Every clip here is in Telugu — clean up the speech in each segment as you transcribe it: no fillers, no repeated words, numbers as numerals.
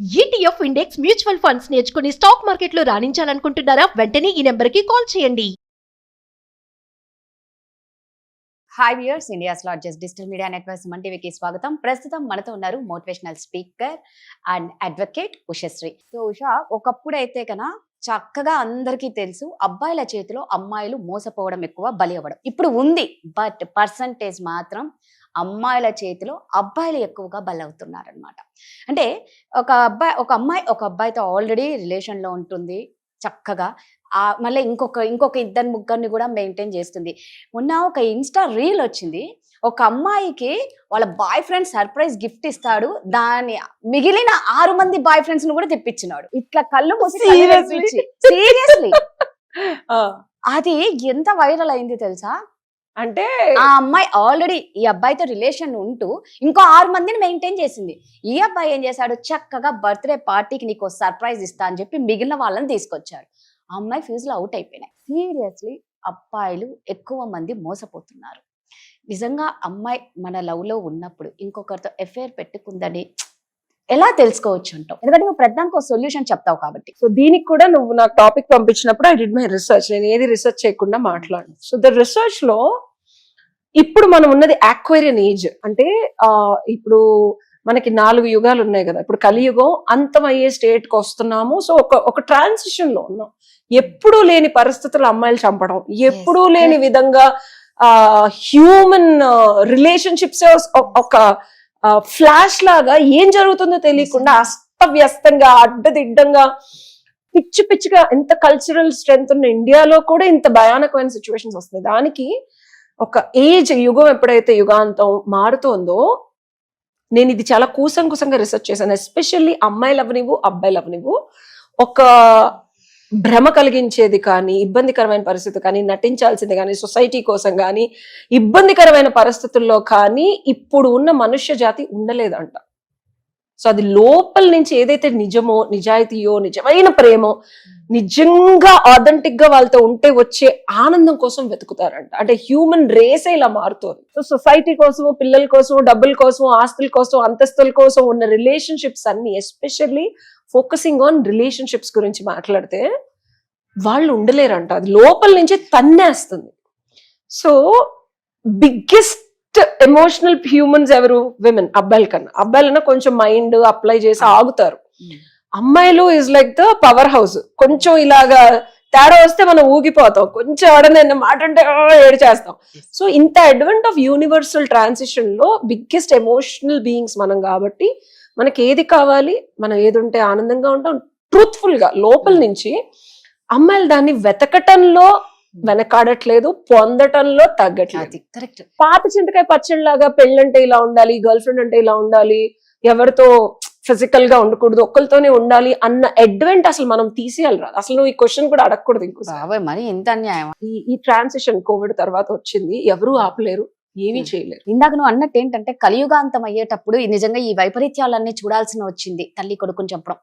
ETF ఇండెక్స్ మ్యూచువల్ ఫండ్స్ నేర్చుకుని స్టాక్ మార్కెట్లో రాణించాలనుకుంటున్నారా? వెంటనే ఈ నెంబర్కి కాల్ చేయండి. Hi viewers, India's largest digital media network Suman టీవీకి స్వాగతం. ప్రస్తుతం మనతో ఉన్నారు motivational speaker and advocate Ushasri. So Usha, ఒకప్పుడు అయితే కన్నా చక్కగా అందరికీ తెలుసు అబ్బాయిల చేతిలో అమ్మాయిలు మోసపోవడం ఎక్కువ, బలి అవ్వడం ఇప్పుడు ఉంది. బట్ పర్సంటేజ్ మాత్రం అమ్మాయిల చేతిలో అబ్బాయిలు ఎక్కువగా బలవుతున్నారు అనమాట. అంటే ఒక అమ్మాయి ఒక అబ్బాయితో ఆల్రెడీ రిలేషన్లో ఉంటుంది చక్కగా, మళ్ళీ ఇంకొక ఇద్దరు ముగ్గురిని కూడా మెయింటైన్ చేస్తుంది. మొన్న ఒక ఇన్స్టా రీల్ వచ్చింది, ఒక అమ్మాయికి వాళ్ళ బాయ్ ఫ్రెండ్ సర్ప్రైజ్ గిఫ్ట్ ఇస్తాడు, దాని మిగిలిన 6 మంది బాయ్ ఫ్రెండ్స్ ను కూడా తెప్పించినాడు. ఇట్లా కళ్ళు మూసి సీరియస్లీ అది ఎంత వైరల్ అయింది తెలుసా? అంటే ఆ అమ్మాయి ఆల్రెడీ ఈ అబ్బాయితో రిలేషన్ ఉంటూ ఇంకో 6 మందిని మెయింటైన్ చేసింది. ఈ అబ్బాయి ఏం చేశాడు, చక్కగా బర్త్డే పార్టీకి నీకు సర్ప్రైజ్ ఇస్తా అని చెప్పి మిగిలిన వాళ్ళని తీసుకొచ్చాడు. ఆ అమ్మాయి ఫ్యూజ్లో అవుట్ అయిపోయినాయి. సీరియస్లీ అబ్బాయిలు ఎక్కువ మంది మోసపోతున్నారు. నిజంగా అమ్మాయి మన లవ్ లో ఉన్నప్పుడు ఇంకొకరితో ఎఫైర్ పెట్టుకుందని ఎలా తెలుసుకోవచ్చు అంటావు? ఎందుకంటే నువ్వు ప్రధానికి ఒక సొల్యూషన్ చెప్తావు కాబట్టి. సో దీనికి కూడా నువ్వు నాకు టాపిక్ పంపించినప్పుడు ఐ డిడ్ మై రిసర్చ్. నేను ఏది రిసర్చ్ చేయకుండా మాట్లాడను. సో ద రిసర్చ్ లో ఇప్పుడు మనం ఉన్నది ఆక్వేరియన్ ఏజ్. అంటే ఇప్పుడు మనకి 4 యుగాలు ఉన్నాయి కదా. ఇప్పుడు కలియుగం అంతమయ్యే స్టేట్ కి వస్తున్నాము. సో ఒక ట్రాన్సిషన్ లో ఉన్నాం. ఎప్పుడూ లేని పరిస్థితులు అమ్మాయిలు చంపడం, ఎప్పుడూ లేని విధంగా హ్యూమన్ రిలేషన్షిప్స్ ఒక ఫ్లాష్ లాగా ఏం జరుగుతుందో తెలియకుండా అస్తవ్యస్తంగా అడ్డదిడ్డంగా పిచ్చి పిచ్చిగా, ఎంత కల్చరల్ స్ట్రెంగ్త్ ఉన్న ఇండియాలో కూడా ఇంత భయానకమైన సిచ్యువేషన్స్ వస్తాయి. దానికి ఒక ఏజ్, యుగం ఎప్పుడైతే యుగాంతం మారుతోందో, నేను ఇది చాలా కూసంగా రిసర్చ్ చేశాను. ఎస్పెషల్లీ అమ్మాయిలు అవనివ్వు అబ్బాయిలు అవనివ్వు, ఒక భ్రమ కలిగించేది కానీ, ఇబ్బందికరమైన పరిస్థితి కానీ, నటించాల్సింది కానీ, సొసైటీ కోసం కానీ, ఇబ్బందికరమైన పరిస్థితుల్లో కానీ ఇప్పుడు ఉన్న మనుష్య జాతి ఉండలేదంట. సో అది లోపల నుంచి ఏదైతే నిజమో, నిజాయితీయో, నిజమైన ప్రేమో, నిజంగా ఆథెంటిక్ గా వాళ్ళతో ఉంటే వచ్చే ఆనందం కోసం వెతుకుతారంట. అంటే హ్యూమన్ రేసే ఇలా మారుతుంది. సో సొసైటీ కోసము, పిల్లల కోసం, డబ్బుల కోసం, ఆస్తుల కోసం, అంతస్తుల కోసం ఉన్న రిలేషన్షిప్స్ అన్ని, ఎస్పెషల్లీ ఫోకసింగ్ ఆన్ రిలేషన్షిప్స్ గురించి మాట్లాడితే వాళ్ళు ఉండలేరంట. అది లోపల నుంచి తన్నేస్తుంది. సో బిగ్గెస్ట్ ఎమోషనల్ హ్యూమన్స్ ఎవరు? విమెన్. అబ్బాయిల కన్నా. అబ్బాయిలన్నా కొంచెం మైండ్ అప్లై చేసి ఆగుతారు. అమ్మాయిలు is like the power house. కొంచెం ఇలాగా తేడా వస్తే మనం ఊగిపోతాం, కొంచెం ఎవడన్నా మాట అంటే ఏడ్చేస్తాం. సో ఇంత అడ్వెంట్ ఆఫ్ యూనివర్సల్ ట్రాన్సిషన్ లో బిగ్గెస్ట్ ఎమోషనల్ బీయింగ్స్ మనం కాబట్టి, మనకి ఏది కావాలి, మనం ఏది ఉంటే ఆనందంగా ఉంటాం, ట్రూత్ఫుల్ గా లోపల నుంచి. అమ్మాయిలు దాన్ని వెతకటంలో వెనకాడట్లేదు, పొందటంలో తగ్గట్లేదు. కరెక్ట్. పాత చింతకాయ పచ్చడిలాగా పెళ్ళంటే ఇలా ఉండాలి, గర్ల్ ఫ్రెండ్ అంటే ఇలా ఉండాలి, ఎవరితో ఫిజికల్ గా ఉండకూడదు, ఒక్కరితోనే ఉండాలి అన్న అడ్వెంట్ అసలు మనం తీసేయాలి. రాదు అసలు. నువ్వు ఈ క్వశ్చన్ కూడా అడగకూడదు ఇంకోసారి. మరి ఇంత అన్యాయం. ఈ ట్రాన్సిషన్ కోవిడ్ తర్వాత వచ్చింది, ఎవరూ ఆపలేరు, ఏమీ చేయలేరు. ఇందాక నువ్వు అన్నట్టు ఏంటంటే కలియుగాంతం అయ్యేటప్పుడు నిజంగా ఈ వైపరీత్యాలన్నీ చూడాల్సిన వచ్చింది. తల్లి కొడుకుని చంపడం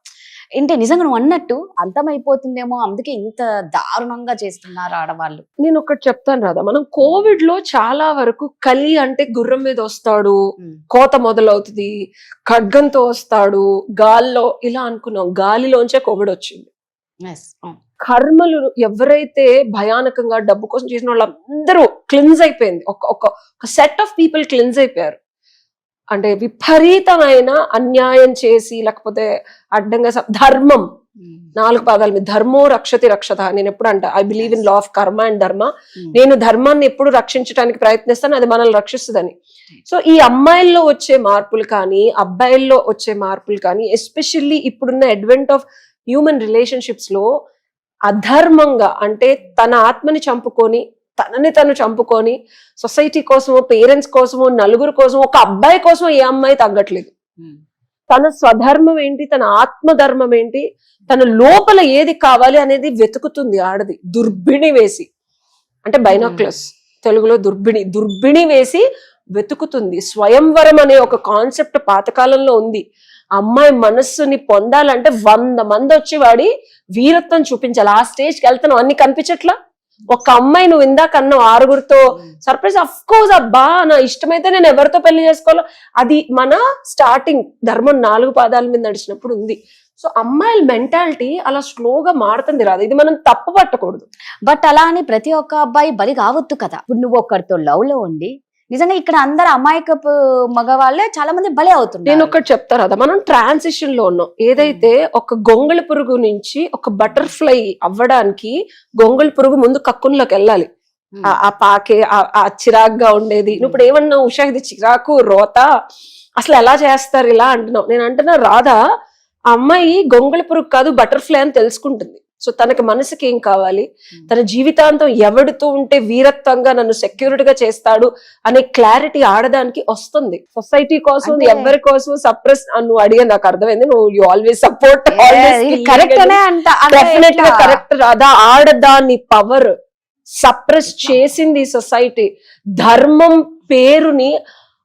ఏంటి, నిజంగా నువ్వు అన్నట్టు అంతమైపోతుందేమో, అందుకే ఇంత దారుణంగా చేస్తున్నారు ఆడవాళ్ళు. నేను ఒకటి చెప్తాను రాదా, మనం కోవిడ్ లో చాలా వరకు కలి అంటే గుర్రం మీద వస్తాడు, కోత మొదలవుతుంది, ఖడ్గంతో వస్తాడు, గాల్లో ఇలా అనుకున్నాం. గాలిలోంచే కోవిడ్ వచ్చింది. కర్మలు ఎవరైతే భయానకంగా డబ్బు కోసం చేసిన వాళ్ళందరూ క్లిన్స్ అయిపోయింది. ఒక సెట్ ఆఫ్ పీపుల్ క్లిన్స్ అయిపోయారు. అంటే విపరీతమైన అన్యాయం చేసి, లేకపోతే అడ్డంగా ధర్మం, 4 పాదాల మీద ధర్మో రక్షతి రక్షత. నేను ఎప్పుడు అంట, I believe in law of కర్మ అండ్ ధర్మ. నేను ధర్మాన్ని ఎప్పుడు రక్షించడానికి ప్రయత్నిస్తాను, అది మనల్ని రక్షిస్తుందని. సో ఈ అమ్మాయిల్లో వచ్చే మార్పులు కానీ, అబ్బాయిల్లో వచ్చే మార్పులు కానీ, ఎస్పెషల్లీ ఇప్పుడున్న అడ్వెంట్ ఆఫ్ హ్యూమన్ రిలేషన్షిప్స్ లో అధర్మంగా, అంటే తన ఆత్మని చంపుకొని, తనని తను చంపుకొని, సొసైటీ కోసమో, పేరెంట్స్ కోసమో, నలుగురు కోసమో, ఒక అబ్బాయి కోసం ఏ అమ్మాయి తగ్గట్లేదు. తన స్వధర్మం ఏంటి, తన ఆత్మధర్మం ఏంటి, తన లోపల ఏది కావాలి అనేది వెతుకుతుంది ఆడది. దుర్బిణి వేసి, అంటే బైనాక్యులర్స్ తెలుగులో దుర్బిణి వేసి వెతుకుతుంది. స్వయంవరం అనే ఒక కాన్సెప్ట్ పాతకాలంలో ఉంది. అమ్మాయి మనస్సుని పొందాలంటే 100 మంది వచ్చి వాడి వీరత్వం చూపించాలి. ఆ స్టేజ్కి వెళ్తాను, అన్ని కనిపించట్లా, ఒక అమ్మాయి నువ్వు ఇందాక అన్నావు 6గురితో సర్ప్రైజ్, అఫ్ కోర్స్ అబ్బా నా ఇష్టమైతే నేను ఎవరితో పెళ్లి చేసుకోవాలో, అది మన స్టార్టింగ్ ధర్మం 4 పాదాల మీద నడిచినప్పుడు ఉంది. సో అమ్మాయిల మెంటాలిటీ అలా స్లోగా మారుతుంది రాదు, ఇది మనం తప్పు పట్టకూడదు. బట్ అలా అని ప్రతి ఒక్క అబ్బాయి బలి కావద్దు కదా. ఇప్పుడు నువ్వు ఒక్కరితో లవ్ లో ఉండి నిజంగా ఇక్కడ అందరు అమాయకపు మగవాళ్ళే చాలా మంది బలి అవుతున్నారు. నేను ఒకటి చెప్తా కదా, మనం ట్రాన్సిషన్ లో ఉన్నాం. ఏదైతే ఒక గొంగళి పురుగు నుంచి ఒక బటర్ఫ్లై అవ్వడానికి గొంగళి పురుగు ముందు కక్కుల్లోకి వెళ్ళాలి. ఆ పాకే ఆ చిరాగ్గా ఉండేది. నువ్వు ఇప్పుడు ఏమన్నావు ఉషా, ఇది చిరాకు రోత, అసలు ఎలా చేస్తారు ఇలా అంటున్నావు. నేను అంటున్నా రాధా, ఆ అమ్మాయి గొంగళి పురుగు కాదు బటర్ఫ్లై అని తెలుసుకుంటుంది. సో తనకి మనసుకి ఏం కావాలి, తన జీవితాంతం ఎవడితో ఉంటే వీరత్వంగా నన్ను సెక్యూరిటీగా చేస్తాడు అనే క్లారిటీ ఆడదానికి వస్తుంది. సొసైటీ కోసం ఎవరి కోసం సప్రెస్ నువ్వు అడిగా నాకు అర్థమైంది. నువ్వు యు ఆల్వేస్ సపోర్ట్, కరెక్ట్ అనే అంట, డెఫినెట్ గా కరెక్ట్ రాదా. ఆడదాన్ని పవర్ సప్రెస్ చేసింది సొసైటీ. ధర్మం పేరుని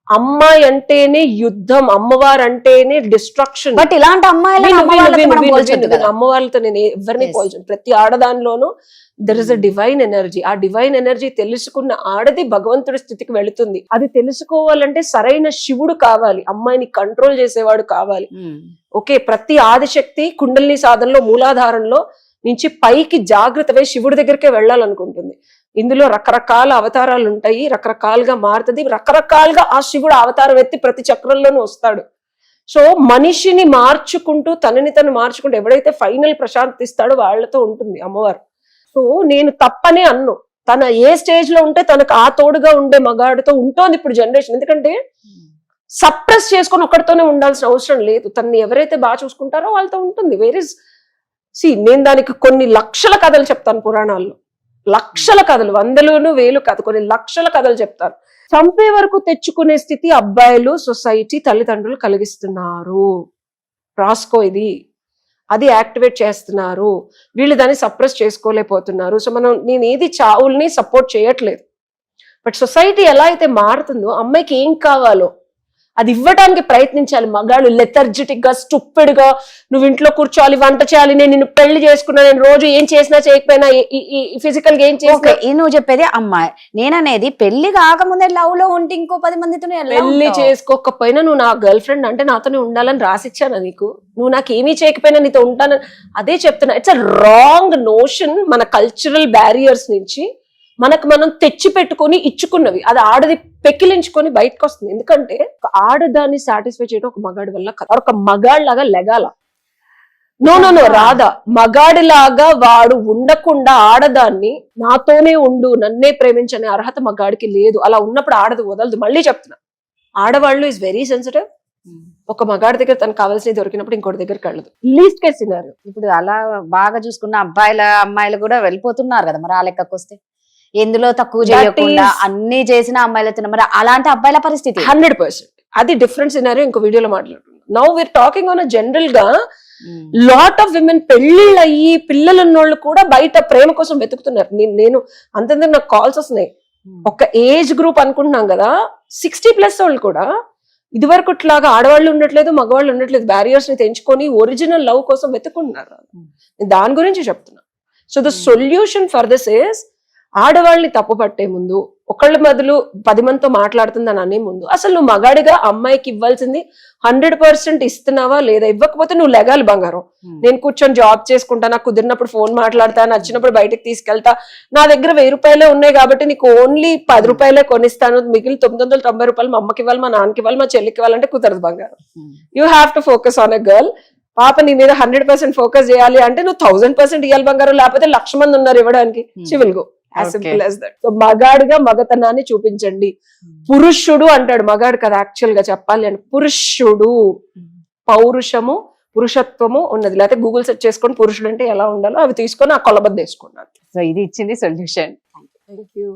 అమ్మాయి అంటేనే యుద్ధం, అమ్మవారు అంటేనే డిస్ట్రక్షన్. బట్ ఇలాంటి అమ్మవాళ్ళతో నేను ఎవరిని పోల్చను. ప్రతి ఆడదానిలోనూ there is a divine energy. ఆ డివైన్ ఎనర్జీ తెలుసుకున్న ఆడది భగవంతుడి స్థితికి వెళుతుంది. అది తెలుసుకోవాలంటే సరైన శివుడు కావాలి, అమ్మాయిని కంట్రోల్ చేసేవాడు కావాలి. ఓకే, ప్రతి ఆదిశక్తి కుండలిని సాధనలో మూలాధారంలో నుంచి పైకి జాగ్రత్తగా శివుడి దగ్గరికే వెళ్ళాలనుకుంటుంది. ఇందులో రకరకాల అవతారాలు ఉంటాయి, రకరకాలుగా మారుతుంది, రకరకాలుగా ఆ శివుడు అవతారం ఎత్తి ప్రతి చక్రంలోనూ వస్తాడు. సో మనిషిని మార్చుకుంటూ తనని తను మార్చుకుంటూ ఎవడైతే ఫైనల్ ప్రశాంతి ఇస్తాడో వాళ్ళతో ఉంటుంది అమ్మవారు. సో నేను తప్పనే అన్ను, తన ఏ స్టేజ్ లో ఉంటే తనకు ఆ తోడుగా ఉండే మగాడితో ఉంటుంది ఇప్పుడు జనరేషన్. ఎందుకంటే సప్రెస్ చేసుకొని ఒక్కడితోనే ఉండాల్సిన అవసరం లేదు. తనని ఎవరైతే బాగా చూసుకుంటారో వాళ్ళతో ఉంటుంది. నేను దానికి కొన్ని లక్షల కథలు చెప్తాను పురాణాల్లో, లక్షల కథలు, 100లోను 1000 కథ, కొన్ని లక్షల కథలు చెప్తారు. చంపే వరకు తెచ్చుకునే స్థితి అబ్బాయిలు, సొసైటీ, తల్లిదండ్రులు కలిగిస్తున్నారు. రాసుకో ఇది, అది యాక్టివేట్ చేస్తున్నారు. వీళ్ళు దాన్ని సప్రెస్ చేసుకోలేకపోతున్నారు. సో నేను ఏది చావుల్ని సపోర్ట్ చేయట్లేదు. బట్ సొసైటీ ఎలా అయితే మారుతుందో అమ్మాయికి ఏం కావాలో అది ఇవ్వడానికి ప్రయత్నించాలి. మగాళ్ళు లెథర్జిటిక్ గా స్టూపిడ్ గా నువ్వు ఇంట్లో కూర్చోవాలి, వంట చేయాలి, నేను నిన్ను పెళ్లి చేసుకున్నా, నేను రోజు ఏం చేసినా చేయకపోయినా ఫిజికల్ గా ఏం చేసినా. నువ్వు చెప్పేది అమ్మాయి, నేననేది పెళ్లి కాకముందే లవ్ లో ఉంటే ఇంకో 10 మందితో పెళ్లి చేసుకోకపోయినా నువ్వు నా గర్ల్ ఫ్రెండ్ అంటే నాతోనే ఉండాలని రాసిచ్చాను నీకు. నువ్వు నాకు ఏమీ చేయకపోయినా నీతో ఉంటానని అదే చెప్తున్నా. It's a wrong notion. మన కల్చరల్ బ్యారియర్స్ నుంచి మనకు మనం తెచ్చి పెట్టుకొని ఇచ్చుకున్నవి, అది ఆడది పెకిలించుకొని బయటకు వస్తుంది. ఎందుకంటే ఆడదాన్ని సాటిస్ఫై చేయడం ఒక మగాడి వల్ల కాదు. ఒక మగాడిలాగా లెగాల. నో రాధా, మగాడిలాగా వాడు ఉండకుండా ఆడదాన్ని నాతోనే ఉండు, నన్నే ప్రేమించనే అర్హత మగాడికి లేదు. అలా ఉన్నప్పుడు ఆడది వదలదు. మళ్ళీ చెప్తున్నా, ఆడవాళ్ళు ఈజ్ వెరీ సెన్సిటివ్. ఒక మగాడి దగ్గర తనకు కావాల్సినవి దొరికినప్పుడు ఇంకోటి దగ్గరికి వెళ్ళదు. Least case scenario. ఇప్పుడు అలా బాగా చూసుకున్న అమ్మాయిలు కూడా వెళ్ళిపోతున్నారు కదా, మరి ఆ లెక్కకు వస్తే ఎందులో తక్కువ చేయకుండా అన్ని చేసిన అమ్మాయిలతో, మరి అలాంటి అబ్బాయిల పరిస్థితి 100%. అది డిఫరెంట్ సినారియో, ఇంకో వీడియోలో మాట్లాడుతున్నాం. Now we're talking on general గా లాట్ ఆఫ్ విమెన్ పెళ్లిళ్ళు అయ్యి పిల్లలు ఉన్నోళ్ళు కూడా బయట ప్రేమ కోసం వెతుకుతున్నారు. నేను అంతేందుకు నాకు కాల్స్ వస్తున్నాయి. ఒక ఏజ్ గ్రూప్ అనుకుంటున్నాం కదా, 60+ వాళ్ళు కూడా ఇదివరకు ఇట్లాగా ఆడవాళ్ళు ఉండట్లేదు, మగవాళ్ళు ఉండట్లేదు, బ్యారియర్స్ ని తెంచుకొని ఒరిజినల్ లవ్ కోసం వెతుకుంటున్నారు. దాని గురించి చెప్తున్నా. So the solution for this is, ఆడవాళ్ళని తప్పు పట్టే ముందు, ఒకళ్ళ మొదలు 10 మందితో మాట్లాడుతుందని అనే ముందు, అసలు నువ్వు మగాడిగా అమ్మాయికి ఇవ్వాల్సింది 100% ఇస్తున్నావా లేదా? ఇవ్వకపోతే నువ్వు లెగాలి బంగారం. నేను కూర్చొని జాబ్ చేసుకుంటా, నాకు కుదిరినప్పుడు ఫోన్ మాట్లాడతా, నచ్చినప్పుడు బయటకు తీసుకెళ్తా, నా దగ్గర 1000 రూపాయలే ఉన్నాయి కాబట్టి నీకు ఓన్లీ 10 రూపాయలే కొనిస్తాను, మిగిలిన 990 రూపాయలు మా అమ్మకి ఇవ్వాలి, మా నాన్నకి ఇవ్వాలి, మా చెల్లికి ఇవ్వాలంటే కుదరదు బంగారం. You have to focus on a girl. పాప నీ మీద 100% ఫోకస్ చేయాలి అంటే నువ్వు 1000% ఇవ్వాలి బంగారం, లేకపోతే 1,00,000 మంది ఉన్నారు ఇవ్వడానికి. She will go. As simple as that. So మగాడిగా మగతనాన్ని చూపించండి. పురుషుడు అంటాడు, మగాడు కదా యాక్చువల్ గా చెప్పాలి అంటే. పురుషుడు పౌరుషము, పురుషత్వము ఉన్నది. లేకపోతే గూగుల్ సెర్చ్ చేసుకొని పురుషుడు అంటే ఎలా ఉండాలో అవి తీసుకొని ఆ కొలబద్ద వేసుకున్నాను. సో ఇది ఇచ్చింది సొల్యూషన్. Thank you.